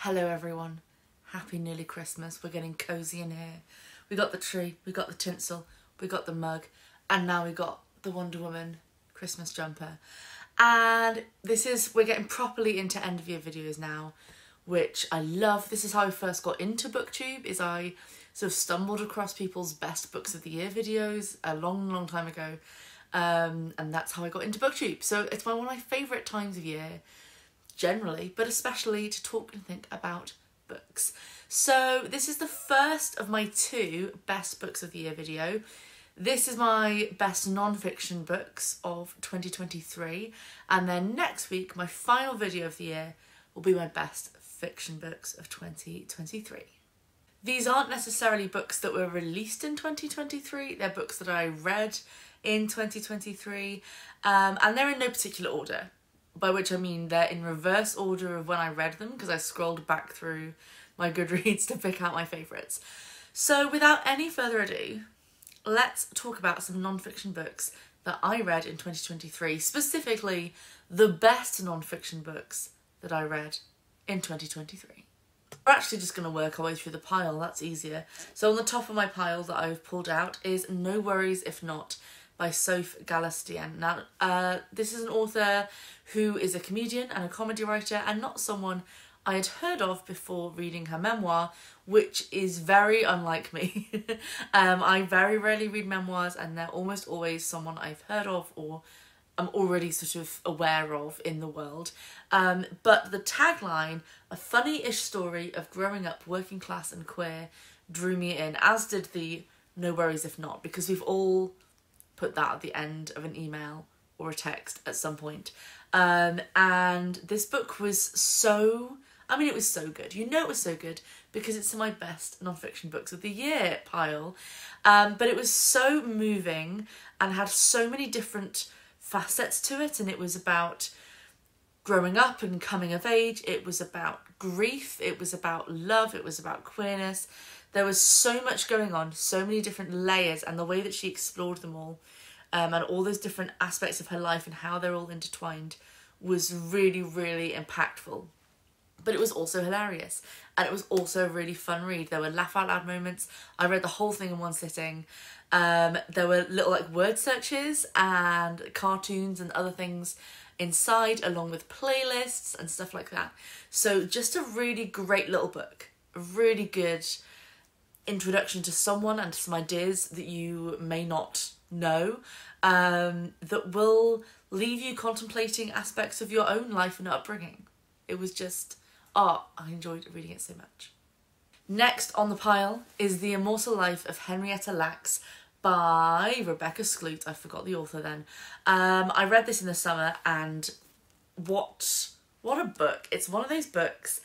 Hello everyone, happy nearly Christmas. We're getting cozy in here. We got the tree, we got the tinsel, we got the mug, and now we got the Wonder Woman Christmas jumper. And we're getting properly into end of year videos now, which I love. This is how I first got into BookTube, is I sort of stumbled across people's best books of the year videos a long time ago. And that's how I got into BookTube. So it's one of my favourite times of year, generally, but especially to talk and think about books. So this is the first of my two best books of the year video. This is my best non-fiction books of 2023, and then next week my final video of the year will be my best fiction books of 2023. These aren't necessarily books that were released in 2023, they're books that I read in 2023, and they're in no particular order. By which I mean they're in reverse order of when I read them, because I scrolled back through my Goodreads to pick out my favourites. So without any further ado, let's talk about some non-fiction books that I read in 2023, specifically the best non-fiction books that I read in 2023. We're actually just going to work our way through the pile, that's easier. So on the top of my pile that I've pulled out is No Worries If Not by Soph Galastian. Now, this is an author who is a comedian and a comedy writer, and not someone I had heard of before reading her memoir, which is very unlike me. I very rarely read memoirs, and they're almost always someone I've heard of or I'm already sort of aware of in the world. But the tagline, a funny-ish story of growing up working class and queer, drew me in, as did the No Worries If Not, because we've all put that at the end of an email or a text at some point. And this book was so, it was so good. You know it was so good because it's in my best non-fiction books of the year pile. But it was so moving and had so many different facets to it. And it was about growing up and coming of age. It was about grief. It was about love. It was about queerness. There was so much going on, so many different layers, and the way that she explored them all, and all those different aspects of her life and how they're all intertwined was really, really impactful. But it was also hilarious, and it was also a really fun read. There were laugh out loud moments. I read the whole thing in one sitting. There were little word searches and cartoons and other things inside, along with playlists and stuff like that. So just a really great little book, a really good introduction to someone and to some ideas that you may not know, that will leave you contemplating aspects of your own life and upbringing. It was just, I enjoyed reading it so much. Next on the pile is The Immortal Life of Henrietta Lacks by Rebecca Skloot. I forgot the author then. I read this in the summer, and what a book. It's one of those books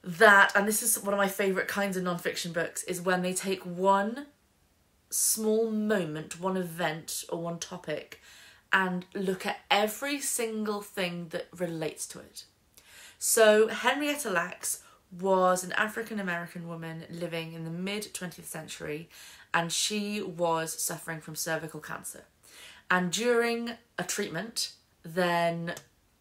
that, and this is one of my favourite kinds of non-fiction books, is when they take one small moment, one event or one topic, and look at every single thing that relates to it. So Henrietta Lacks was an African-American woman living in the mid-20th century, and she was suffering from cervical cancer. And during a treatment, then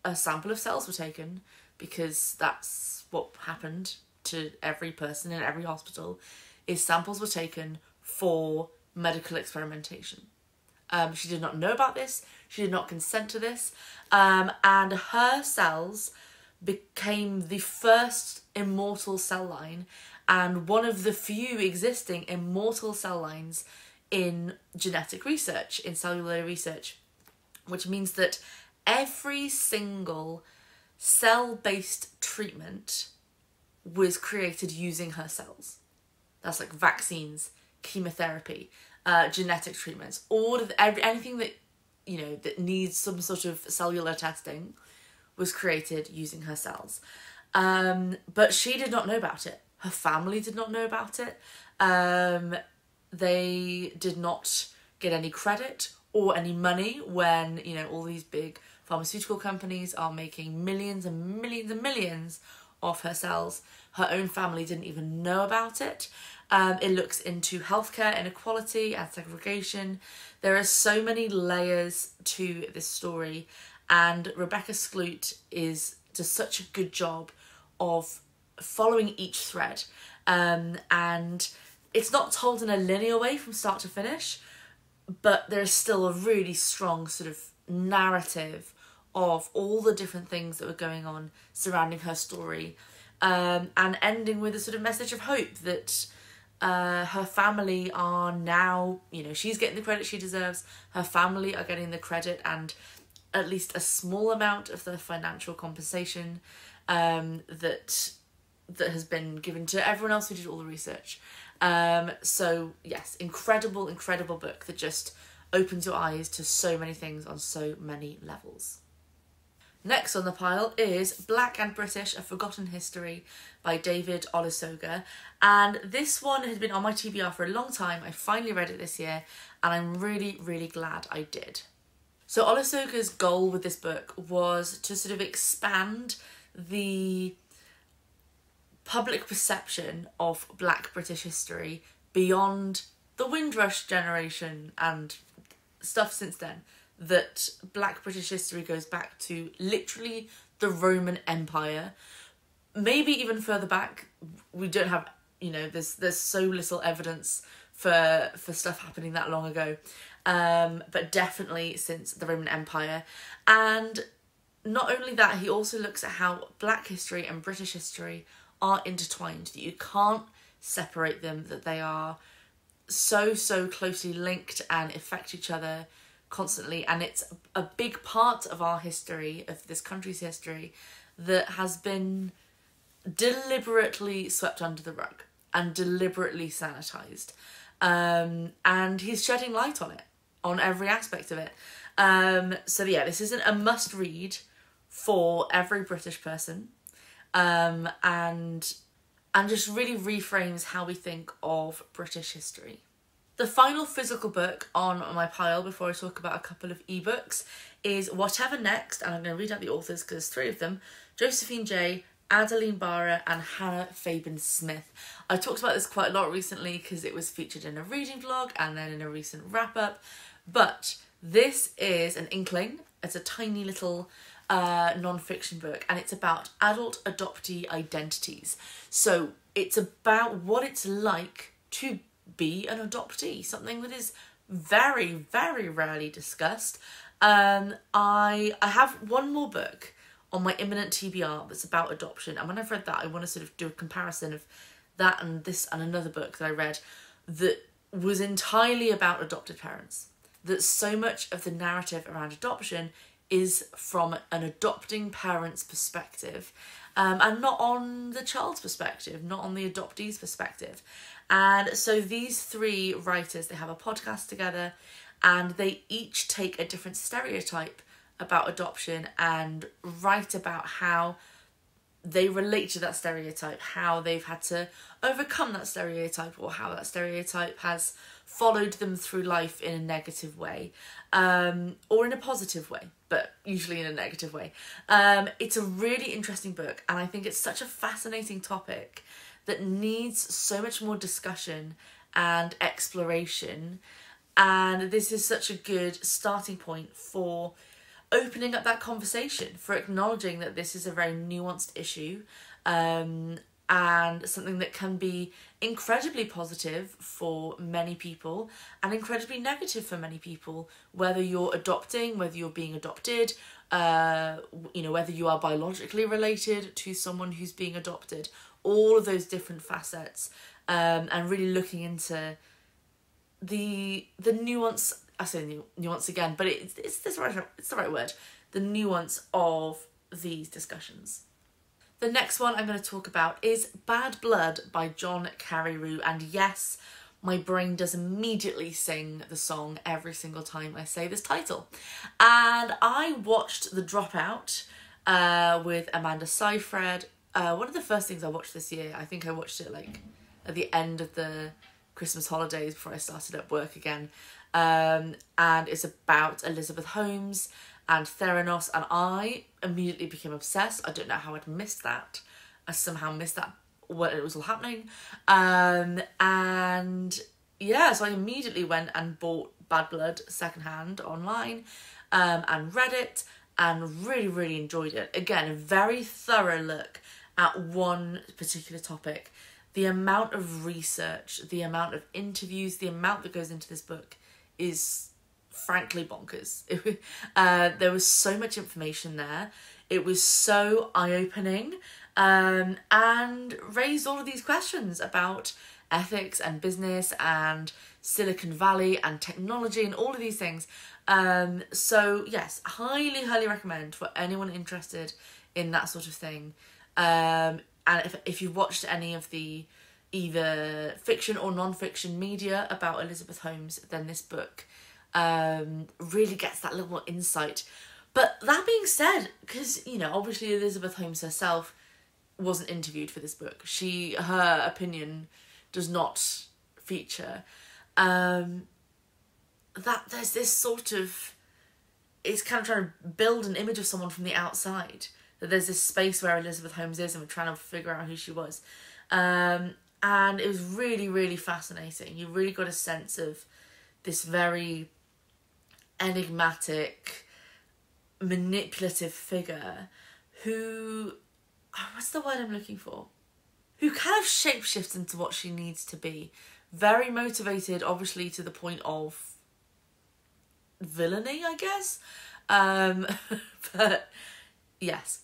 a sample of cells were taken, because that's what happened to every person in every hospital, is samples were taken for medical experimentation. She did not know about this, she did not consent to this, and her cells became the first immortal cell line and one of the few existing immortal cell lines in genetic research, in cellular research, which means that every single cell-based treatment was created using her cells. That's like vaccines, chemotherapy, genetic treatments, anything that, that needs some sort of cellular testing was created using her cells. But she did not know about it. Her family did not know about it. They did not get any credit or any money when, all these big pharmaceutical companies are making millions and millions and millions of her cells. Her own family didn't even know about it. It looks into healthcare inequality and segregation. There are so many layers to this story, and Rebecca Skloot does such a good job of following each thread. And it's not told in a linear way from start to finish, but there's still a really strong sort of narrative of all the different things that were going on surrounding her story, and ending with a sort of message of hope that her family are now, you know, she's getting the credit she deserves, her family are getting the credit and at least a small amount of the financial compensation that has been given to everyone else who did all the research. So yes, incredible book that just opens your eyes to so many things on so many levels. Next on the pile is Black and British, A Forgotten History by David Olusoga. And this one has been on my TBR for a long time. I finally read it this year and I'm really glad I did. So Olusoga's goal with this book was to sort of expand the public perception of Black British history beyond the Windrush generation and stuff since then. That Black British history goes back to literally the Roman Empire, maybe even further back. We don't have, you know, there's so little evidence for stuff happening that long ago, but definitely since the Roman Empire. And not only that, he also looks at how Black history and British history are intertwined, that you can't separate them, that they are so closely linked and affect each other constantly, and it's a big part of our history, of this country's history, that has been deliberately swept under the rug and deliberately sanitised. And he's shedding light on it, on every aspect of it. So yeah, this isn't a must read for every British person, and just really reframes how we think of British history. The final physical book on my pile before I talk about a couple of ebooks is Whatever Next, and I'm going to read out the authors because there's 3 of them: Josephine J, Adeline Barra and Hannah Fabian Smith. I talked about this quite a lot recently because it was featured in a reading vlog and then in a recent wrap-up, but this is an inkling. It's a tiny little non-fiction book, and it's about adult adoptee identities. So it's about what it's like to be an adoptee, something that is very rarely discussed. I have one more book on my imminent TBR that's about adoption, and when I've read that I want to sort of do a comparison of that and this and another book that I read that was entirely about adopted parents, that so much of the narrative around adoption is from an adopting parent's perspective, and not on the child's perspective, not on the adoptee's perspective. And so these 3 writers, they have a podcast together and they each take a different stereotype about adoption and write about how they relate to that stereotype, how they've had to overcome that stereotype, or how that stereotype has followed them through life in a negative way, or in a positive way, but usually in a negative way. It's a really interesting book, and I think it's such a fascinating topic that needs so much more discussion and exploration, and this is such a good starting point for opening up that conversation, for acknowledging that this is a very nuanced issue, and something that can be incredibly positive for many people and incredibly negative for many people, whether you're adopting, whether you're being adopted, you know, whether you are biologically related to someone who's being adopted, all of those different facets, and really looking into the nuance. I say nuance again, but it's the right word. The nuance of these discussions. The next one I'm going to talk about is Bad Blood by John Carreyrou, and yes, my brain does immediately sing the song every single time I say this title. And I watched The Dropout with Amanda Seyfried. One of the first things I watched this year. I think I watched it like at the end of the Christmas holidays before I started at work again. And it's about Elizabeth Holmes and Theranos, and I immediately became obsessed. I don't know how I'd missed that. I somehow missed that when it was all happening. And yeah, so I immediately went and bought Bad Blood secondhand online, and read it and really enjoyed it. Again, a very thorough look at one particular topic. The amount of research, the amount of interviews, the amount that goes into this book is frankly bonkers. There was so much information there. It was so eye-opening, and raised all of these questions about ethics and business and Silicon Valley and technology and all of these things. So yes, highly recommend for anyone interested in that sort of thing. And if you've watched any of the either fiction or non-fiction media about Elizabeth Holmes, then this book really gets that little more insight. But that being said, because, you know, obviously Elizabeth Holmes herself wasn't interviewed for this book. Her opinion does not feature. That there's this sort of, it's kind of trying to build an image of someone from the outside. That there's this space where Elizabeth Holmes is and we're trying to figure out who she was. And it was really fascinating. You really got a sense of this very enigmatic, manipulative figure who, what's the word I'm looking for? Who kind of shapeshifts into what she needs to be. Very motivated, obviously, to the point of villainy, I guess. But yes,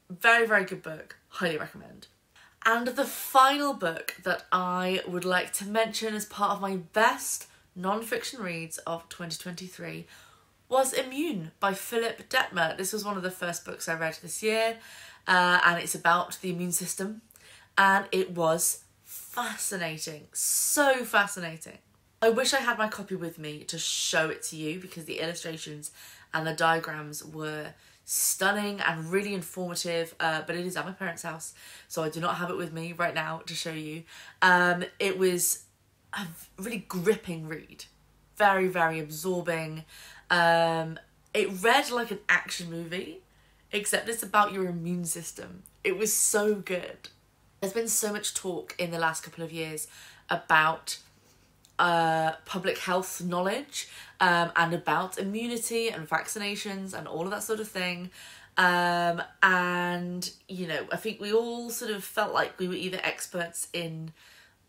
very good book. Highly recommend. And the final book that I would like to mention as part of my best non-fiction reads of 2023 was Immune by Philip Detmer. This was one of the first books I read this year, and it's about the immune system, and it was fascinating, so fascinating. I wish I had my copy with me to show it to you because the illustrations and the diagrams were stunning and really informative, but it is at my parents' house, so I do not have it with me right now to show you. It was a really gripping read, very absorbing. It read like an action movie, except it's about your immune system. It was so good. There's been so much talk in the last couple of years about public health knowledge, and about immunity and vaccinations and all of that sort of thing. And, you know, I think we all sort of felt like we were either experts in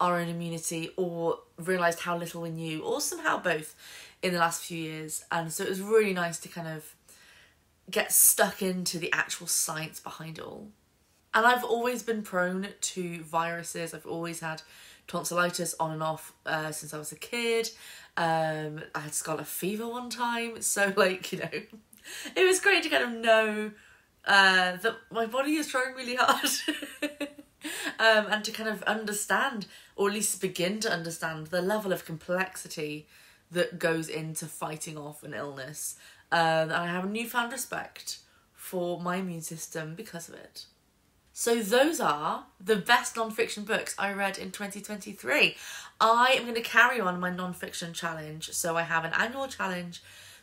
our own immunity or realised how little we knew, or somehow both in the last few years. And so it was really nice to kind of get stuck into the actual science behind it all. And I've always been prone to viruses. I've always had tonsillitis on and off since I was a kid. I had scarlet fever one time. So, like, you know, it was great to kind of know that my body is trying really hard. And to kind of understand, or at least begin to understand, the level of complexity that goes into fighting off an illness. And I have a newfound respect for my immune system because of it. So those are the best non-fiction books I read in 2023. I am going to carry on my non-fiction challenge. So I have an annual challenge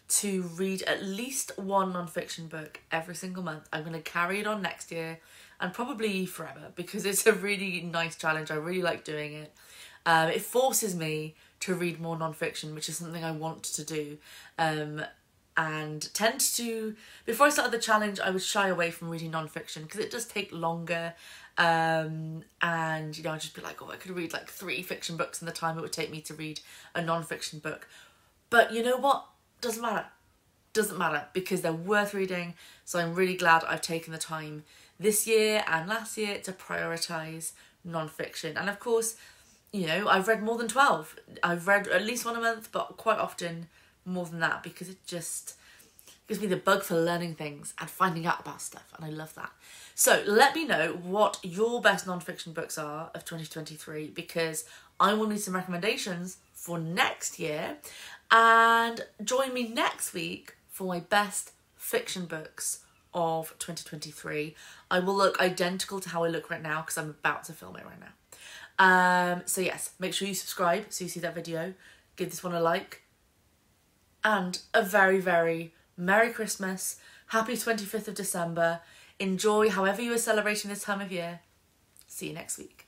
to read at least one non-fiction book every single month. I'm going to carry it on next year and probably forever because it's a really nice challenge. I really like doing it. It forces me to read more non-fiction, which is something I want to do. And tend to, before I started the challenge, I would shy away from reading non-fiction because it does take longer, and, you know, I'd just be like, oh, I could read like 3 fiction books in the time it would take me to read a non-fiction book. But you know what? Doesn't matter because they're worth reading. So I'm really glad I've taken the time this year and last year to prioritise non-fiction. And of course, you know, I've read more than 12. I've read at least one a month, but quite often more than that because it just gives me the bug for learning things and finding out about stuff, and I love that. So let me know what your best non-fiction books are of 2023 because I will need some recommendations for next year, and join me next week for my best fiction books of 2023. I will look identical to how I look right now because I'm about to film it right now. So yes, make sure you subscribe so you see that video, give this one a like, and a very Merry Christmas, happy 25th of December. Enjoy however you are celebrating this time of year. See you next week.